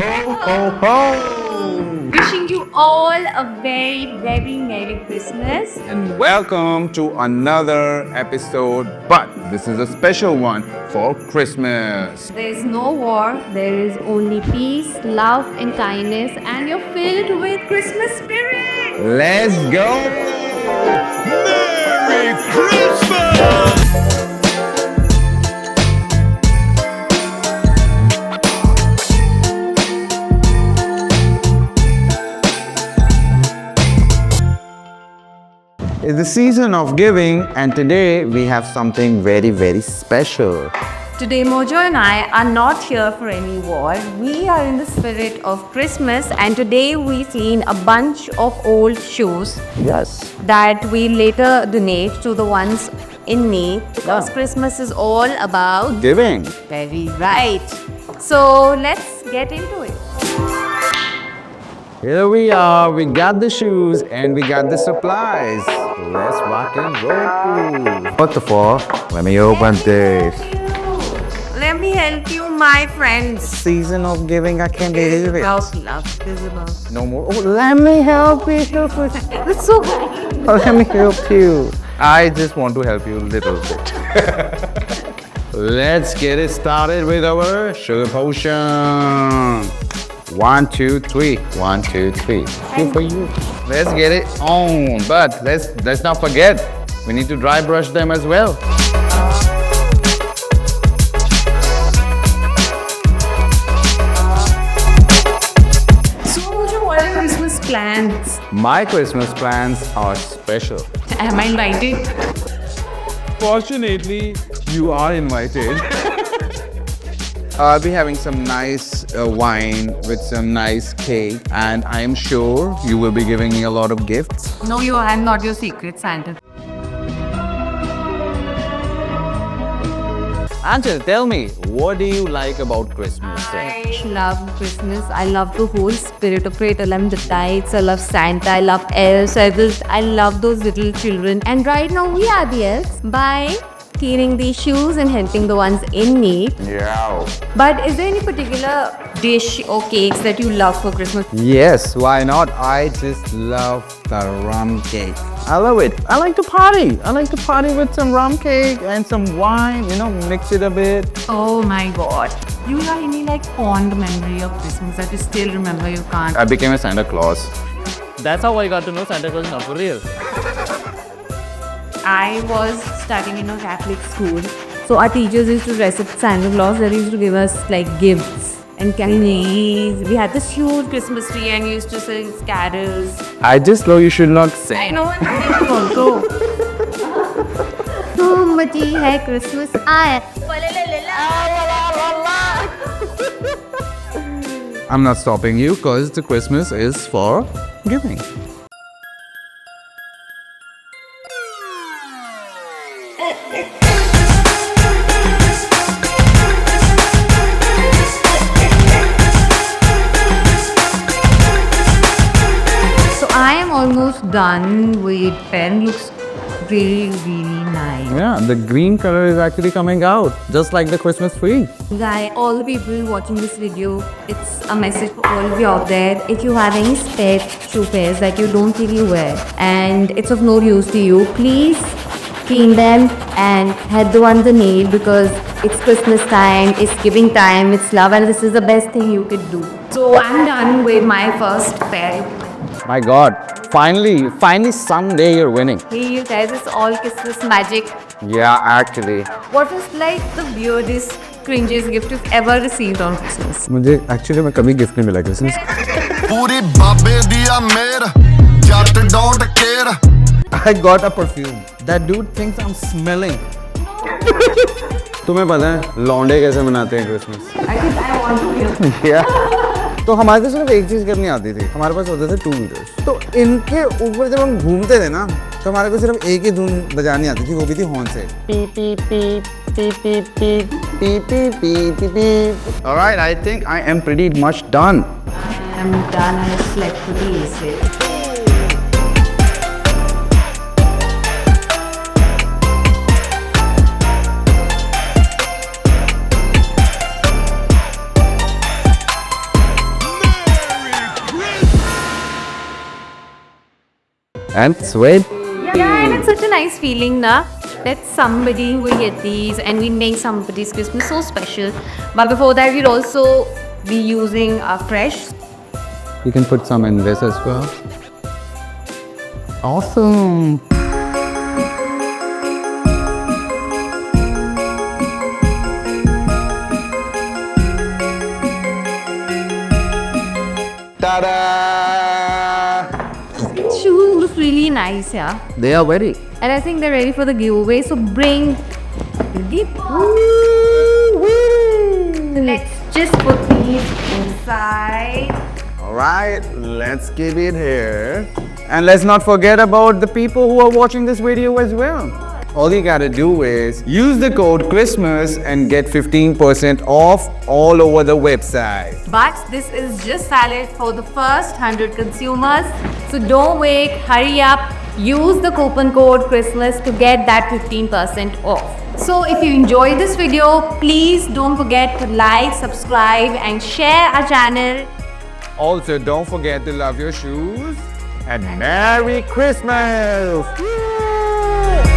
Ho, ho! Wishing you all a very, very Merry Christmas. And welcome to another episode, but this is a special one for Christmas. There is no war, there is only peace, love, and kindness, and you're filled with Christmas spirit. Let's go! Merry Christmas! It's the season of giving, and today we have something very, very special. Today, Mojo and I are not here for any war. We are in the spirit of Christmas, and today we seen a bunch of old shoes Yes. that we later donate to the ones in need because Christmas is all about Giving. very right. So let's get into it. Here we are, we got the shoes and we got the supplies. Let's rock and roll. First of all, let me open this. Let me help you, my friends. Season of giving, I can't believe it. House love, visible. No more. Oh, let me help you. It's so good. Oh, let me help you. I just want to help you a little bit. Let's get it started with our sugar potion. 1, 2, 3. 1, 2, 3. Good for you. Let's get it on. But let's not forget, we need to dry brush them as well. So, Mojo, what are Christmas plans? My Christmas plans are special. Am I invited? Fortunately, you are invited. I'll be having some nice wine with some nice cake, and I am sure you will be giving me a lot of gifts. No, I'm not your secret Santa. Angel, tell me, what do you like about Christmas? I love Christmas. I love the whole spirit of it. I love the lights. I love Santa. I love elves. I love those little children. And right now we are the elves by cleaning these shoes and helping the ones in need. Yeah. But is there any particular dish or cakes that you love for Christmas? Yes, why not? I just love the rum cake. I love it. I like to party. I like to party with some rum cake and some wine, mix it a bit. Oh my god. You have any fond memory of Christmas that you still remember you can't? I became a Santa Claus. That's how I got to know Santa Claus is not for real. I was studying in a Catholic school. So our teachers used to dress up Santa Claus. They used to give us gifts and candies. We had this huge Christmas tree and used to sing carols. I just know you should not sing. I know also. तो मची है Christmas आया. I'm not stopping you because the Christmas is for giving. So I am almost done with pen. Looks really, really nice. Yeah, the green color is actually coming out, just like the Christmas tree. Guys, all the people watching this video, it's a message for all of you out there. If you have any spare shoe pairs that you don't really wear and it's of no use to you, please clean them and help the ones in need because it's Christmas time, it's giving time, it's love, and this is the best thing you could do. So I'm done with my first pair. My God, finally someday you're winning. Hey you guys, it's all Christmas magic. Yeah, actually. What was the weirdest, cringiest gift you've ever received on Christmas? मुझे actually मैं कभी gift नहीं मिला Christmas. पूरी बाबे दिया मेर जट don't care. I got a perfume. That dude thinks I'm smelling. तुम्हें पता है लौंडे कैसे मनाते हैं Christmas? I think I want to hear. Yeah. तो हमारे को सिर्फ एक चीज करनी आती थी. हमारे पास होते थे 2 मीटर्स. तो इनके ऊपर जब हम घूमते थे ना, तो हमारे को सिर्फ एक ही धुन बजानी आती थी, वो भी थी हॉर्न से. P P P P P P P P P P P. All right, I think I am pretty much done. I'm done. I slept pretty easily. And sweat. Yeah, and it's such a nice feeling, na? That somebody will get these and we make somebody's Christmas so special. But before that, we'll also be using fresh. You can put some in this as well. Awesome. Ta-da! Shoes look really nice, yeah. They are very. And I think they're ready for the giveaway. So bring the Let's just put these inside. Alright, let's keep it here. And let's not forget about the people who are watching this video as well. All you gotta do is use the code Christmas and get 15% off all over the website. But this is just valid for the first 100 consumers. So don't wait, hurry up. Use the coupon code Christmas to get that 15% off. So if you enjoyed this video, please don't forget to like, subscribe and share our channel. Also, don't forget to love your shoes and Merry Christmas! Woo!